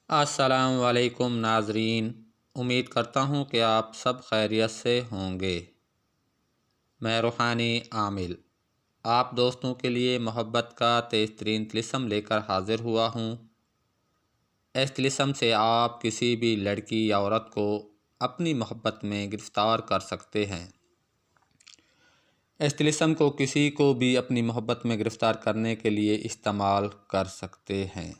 السلام علیکم ناظرین، امید کرتا ہوں کہ آپ سب خیریت سے ہوں گے۔ میں روحانی عامل آپ دوستوں کے لیے محبت کا تیز ترین طلسم لے کر حاضر ہوا ہوں۔ اس طلسم سے آپ کسی بھی لڑکی یا عورت کو اپنی محبت میں گرفتار کر سکتے ہیں۔ اس طلسم کو کسی کو بھی اپنی محبت میں گرفتار کرنے کے لیے استعمال کر سکتے ہیں۔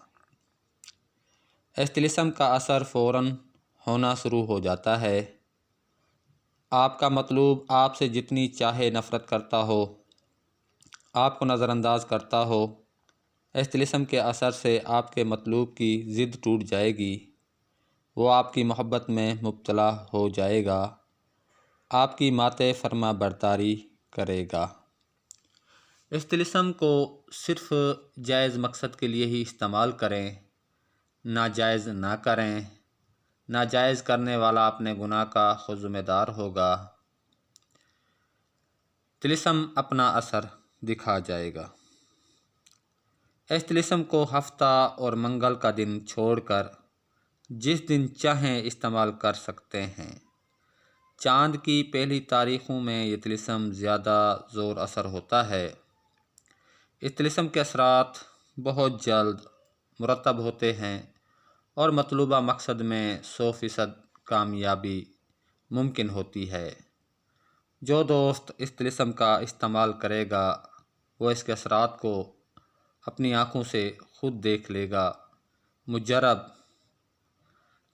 اس طلسم کا اثر فوراً ہونا شروع ہو جاتا ہے۔ آپ کا مطلوب آپ سے جتنی چاہے نفرت کرتا ہو، آپ کو نظر انداز کرتا ہو، اس طلسم کے اثر سے آپ کے مطلوب کی ضد ٹوٹ جائے گی، وہ آپ کی محبت میں مبتلا ہو جائے گا، آپ کی ماتے فرما برداری کرے گا۔ اس طلسم کو صرف جائز مقصد کے لیے ہی استعمال کریں، ناجائز نہ کریں۔ ناجائز کرنے والا اپنے گناہ کا خود ذمہ دار ہوگا۔ طلسم اپنا اثر دکھا جائے گا۔ اس طلسم کو ہفتہ اور منگل کا دن چھوڑ کر جس دن چاہیں استعمال کر سکتے ہیں۔ چاند کی پہلی تاریخوں میں یہ طلسم زیادہ زور اثر ہوتا ہے۔ اس طلسم کے اثرات بہت جلد مرتب ہوتے ہیں اور مطلوبہ مقصد میں 100% کامیابی ممکن ہوتی ہے۔ جو دوست اس طلسم کا استعمال کرے گا وہ اس کے اثرات کو اپنی آنکھوں سے خود دیکھ لے گا۔ مجرب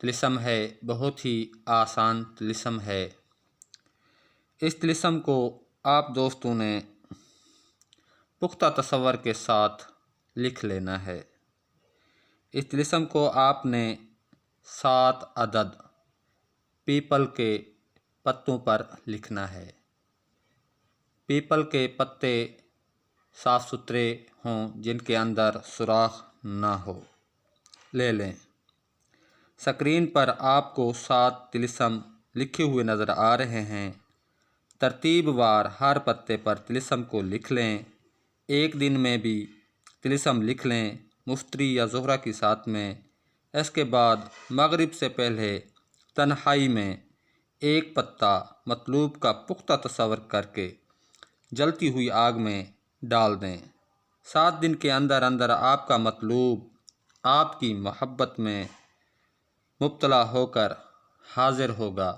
طلسم ہے، بہت ہی آسان طلسم ہے۔ اس طلسم کو آپ دوستوں نے پختہ تصور کے ساتھ لکھ لینا ہے۔ اس طلسم کو آپ نے 7 عدد پیپل کے پتوں پر لکھنا ہے۔ پیپل کے پتے صاف ستھرے ہوں، جن کے اندر سوراخ نہ ہو، لے لیں۔ سکرین پر آپ کو 7 طلسم لکھے ہوئے نظر آ رہے ہیں۔ ترتیب وار ہر پتے پر طلسم کو لکھ لیں۔ ایک دن میں بھی طلسم لکھ لیں، مفتری یا ظہر کی ساتھ میں۔ اس کے بعد مغرب سے پہلے تنہائی میں ایک پتا مطلوب کا پختہ تصور کر کے جلتی ہوئی آگ میں ڈال دیں۔ 7 دن کے اندر اندر آپ کا مطلوب آپ کی محبت میں مبتلا ہو کر حاضر ہوگا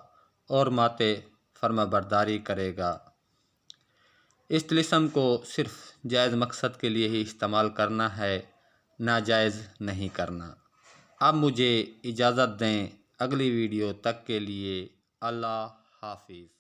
اور ماتے فرما برداری کرے گا۔ اس طلسم کو صرف جائز مقصد کے لیے ہی استعمال کرنا ہے، ناجائز نہیں کرنا۔ اب مجھے اجازت دیں، اگلی ویڈیو تک کے لیے اللہ حافظ۔